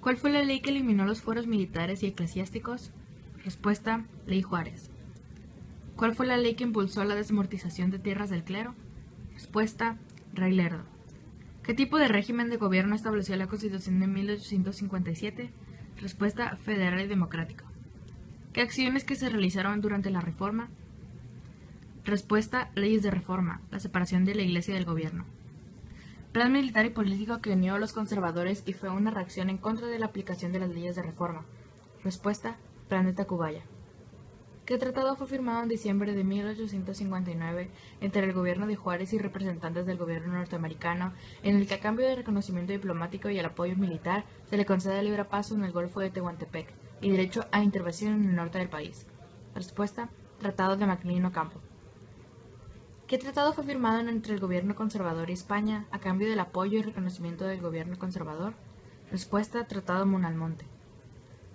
¿Cuál fue la ley que eliminó los fueros militares y eclesiásticos? Respuesta: Ley Juárez. ¿Cuál fue la ley que impulsó la desamortización de tierras del clero? Respuesta: Rey Lerdo. ¿Qué tipo de régimen de gobierno estableció la Constitución de 1857? Respuesta: federal y democrático. ¿Qué acciones que se realizaron durante la Reforma? Respuesta: leyes de reforma, la separación de la Iglesia y del gobierno. Plan militar y político que unió a los conservadores y fue una reacción en contra de la aplicación de las leyes de reforma. Respuesta: Plan de Tacubaya. ¿Qué tratado fue firmado en diciembre de 1859 entre el gobierno de Juárez y representantes del gobierno norteamericano, en el que a cambio de reconocimiento diplomático y el apoyo militar se le concede libre paso en el Golfo de Tehuantepec y derecho a intervención en el norte del país? Respuesta: Tratado de Macmillan Ocampo. ¿Qué tratado fue firmado entre el gobierno conservador y España a cambio del apoyo y reconocimiento del gobierno conservador? Respuesta: Tratado Monalmonte.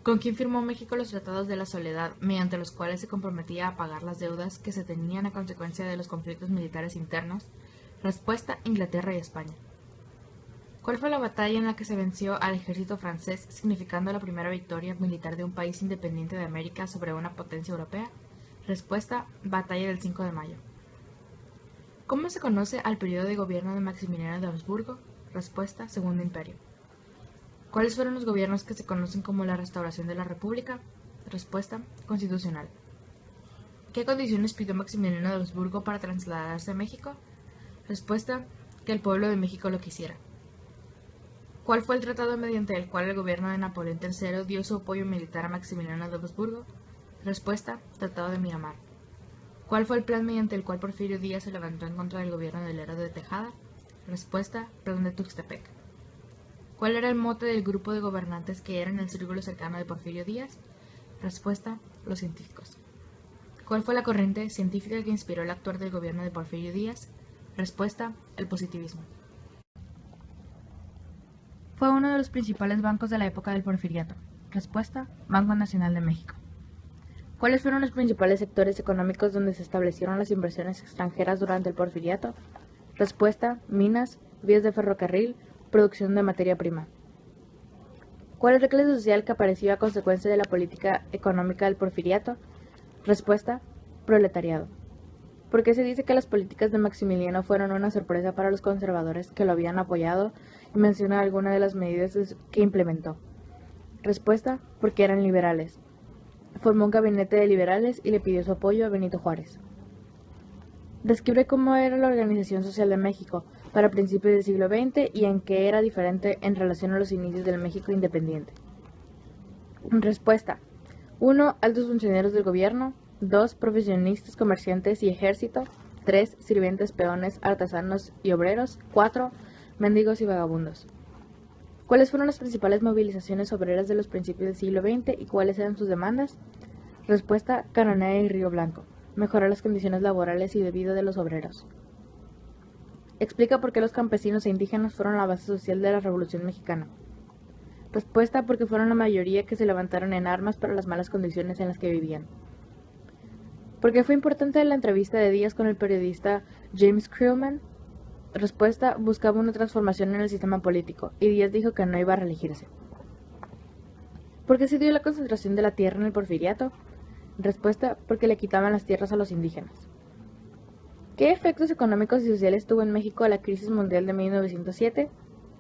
¿Con quién firmó México los Tratados de la Soledad, mediante los cuales se comprometía a pagar las deudas que se tenían a consecuencia de los conflictos militares internos? Respuesta: Inglaterra y España. ¿Cuál fue la batalla en la que se venció al ejército francés, significando la primera victoria militar de un país independiente de América sobre una potencia europea? Respuesta: Batalla del 5 de mayo. ¿Cómo se conoce al periodo de gobierno de Maximiliano de Habsburgo? Respuesta: Segundo Imperio. ¿Cuáles fueron los gobiernos que se conocen como la restauración de la República? Respuesta: Constitucional. ¿Qué condiciones pidió Maximiliano de Habsburgo para trasladarse a México? Respuesta: que el pueblo de México lo quisiera. ¿Cuál fue el tratado mediante el cual el gobierno de Napoleón III dio su apoyo militar a Maximiliano de Habsburgo? Respuesta: Tratado de Miramar. ¿Cuál fue el plan mediante el cual Porfirio Díaz se levantó en contra del gobierno de Lerdo de Tejada? Respuesta: Plan de Tuxtepec. ¿Cuál era el mote del grupo de gobernantes que era en el círculo cercano de Porfirio Díaz? Respuesta: Los científicos. ¿Cuál fue la corriente científica que inspiró el actuar del gobierno de Porfirio Díaz? Respuesta: El positivismo. Fue uno de los principales bancos de la época del Porfiriato. Respuesta: Banco Nacional de México. ¿Cuáles fueron los principales sectores económicos donde se establecieron las inversiones extranjeras durante el Porfiriato? Respuesta: minas, vías de ferrocarril, producción de materia prima. ¿Cuál es la clase social que apareció a consecuencia de la política económica del Porfiriato? Respuesta: proletariado. ¿Por qué se dice que las políticas de Maximiliano fueron una sorpresa para los conservadores que lo habían apoyado? Y menciona algunas de las medidas que implementó. Respuesta: porque eran liberales. Formó un gabinete de liberales y le pidió su apoyo a Benito Juárez. Describe cómo era la organización social de México para principios del siglo XX y en qué era diferente en relación a los inicios del México independiente. Respuesta: 1. Altos funcionarios del gobierno. 2. Profesionistas, comerciantes y ejército. 3. Sirvientes, peones, artesanos y obreros. 4. Mendigos y vagabundos. ¿Cuáles fueron las principales movilizaciones obreras de los principios del siglo XX y cuáles eran sus demandas? Respuesta: Cananea y Río Blanco. Mejorar las condiciones laborales y de vida de los obreros. Explica por qué los campesinos e indígenas fueron la base social de la Revolución Mexicana. Respuesta: porque fueron la mayoría que se levantaron en armas para las malas condiciones en las que vivían. ¿Por qué fue importante la entrevista de Díaz con el periodista James Creelman? Respuesta: buscaba una transformación en el sistema político, y Díaz dijo que no iba a reelegirse. ¿Por qué se dio la concentración de la tierra en el Porfiriato? Respuesta: porque le quitaban las tierras a los indígenas. ¿Qué efectos económicos y sociales tuvo en México la crisis mundial de 1907?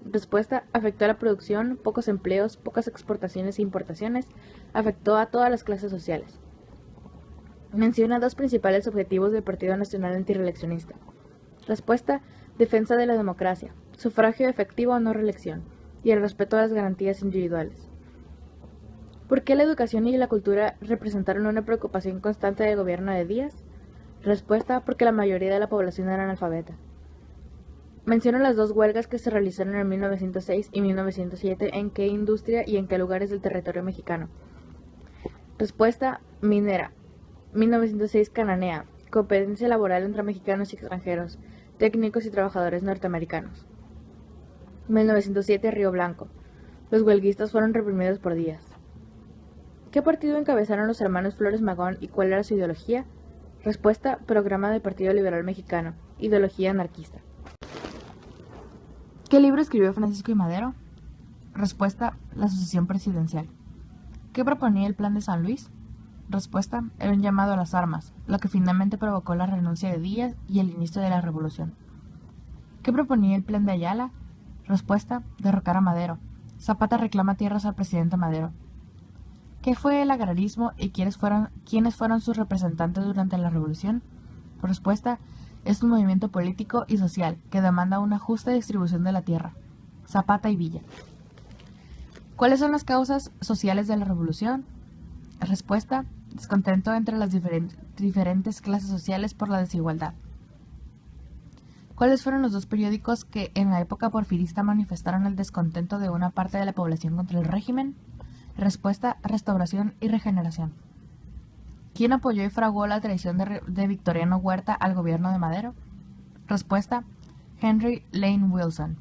Respuesta: afectó a la producción, pocos empleos, pocas exportaciones e importaciones, afectó a todas las clases sociales. Menciona dos principales objetivos del Partido Nacional Antirreeleccionista. Respuesta: defensa de la democracia, sufragio efectivo o no reelección, y el respeto a las garantías individuales. ¿Por qué la educación y la cultura representaron una preocupación constante del gobierno de Díaz? Respuesta: porque la mayoría de la población era analfabeta. Menciona las dos huelgas que se realizaron en 1906 y 1907 en qué industria y en qué lugares del territorio mexicano. Respuesta: minera. 1906 cananea, competencia laboral entre mexicanos y extranjeros, técnicos y trabajadores norteamericanos. 1907 Río Blanco. Los huelguistas fueron reprimidos por Díaz. ¿Qué partido encabezaron los hermanos Flores Magón y cuál era su ideología? Respuesta: programa del Partido Liberal Mexicano, ideología anarquista. ¿Qué libro escribió Francisco I. Madero? Respuesta: la sucesión presidencial. ¿Qué proponía el Plan de San Luis? Respuesta: era un llamado a las armas, lo que finalmente provocó la renuncia de Díaz y el inicio de la revolución. ¿Qué proponía el Plan de Ayala? Respuesta: derrocar a Madero. Zapata reclama tierras al presidente Madero. ¿Qué fue el agrarismo y quiénes fueron sus representantes durante la revolución? Respuesta: es un movimiento político y social que demanda una justa distribución de la tierra. Zapata y Villa. ¿Cuáles son las causas sociales de la revolución? Respuesta: descontento entre las diferentes clases sociales por la desigualdad. ¿Cuáles fueron los dos periódicos que en la época porfirista manifestaron el descontento de una parte de la población contra el régimen? Respuesta: Restauración y Regeneración. ¿Quién apoyó y fraguó la traición de Victoriano Huerta al gobierno de Madero? Respuesta: Henry Lane Wilson.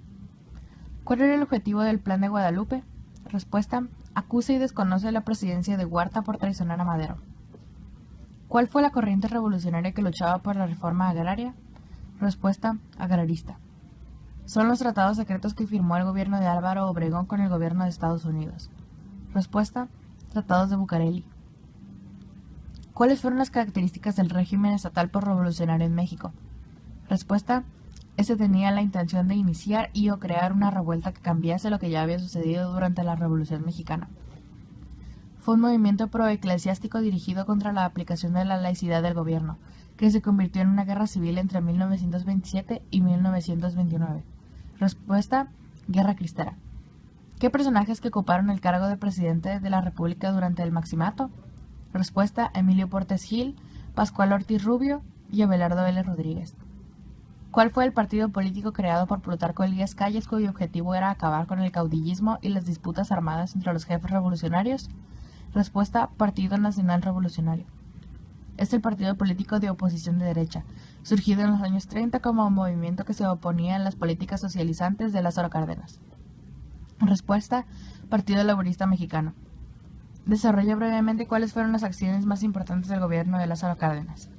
¿Cuál era el objetivo del Plan de Guadalupe? Respuesta: acusa y desconoce la presidencia de Huerta por traicionar a Madero. ¿Cuál fue la corriente revolucionaria que luchaba por la reforma agraria? Respuesta: agrarista. Son los tratados secretos que firmó el gobierno de Álvaro Obregón con el gobierno de Estados Unidos. Respuesta: tratados de Bucareli. ¿Cuáles fueron las características del régimen estatal revolucionario en México? Respuesta: este tenía la intención de iniciar y o crear una revuelta que cambiase lo que ya había sucedido durante la Revolución Mexicana. Fue un movimiento proeclesiástico dirigido contra la aplicación de la laicidad del gobierno, que se convirtió en una guerra civil entre 1927 y 1929. Respuesta: guerra cristera. ¿Qué personajes que ocuparon el cargo de presidente de la República durante el Maximato? Respuesta: Emilio Portes Gil, Pascual Ortiz Rubio y Abelardo L. Rodríguez. ¿Cuál fue el partido político creado por Plutarco Elías Calles cuyo objetivo era acabar con el caudillismo y las disputas armadas entre los jefes revolucionarios? Respuesta: Partido Nacional Revolucionario. Es el partido político de oposición de derecha, surgido en los años 30 como un movimiento que se oponía a las políticas socializantes de Lázaro Cárdenas. Respuesta: Partido Laborista Mexicano. Desarrolla brevemente cuáles fueron las acciones más importantes del gobierno de Lázaro Cárdenas.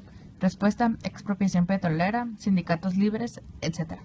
Respuesta: expropiación petrolera, sindicatos libres, etc.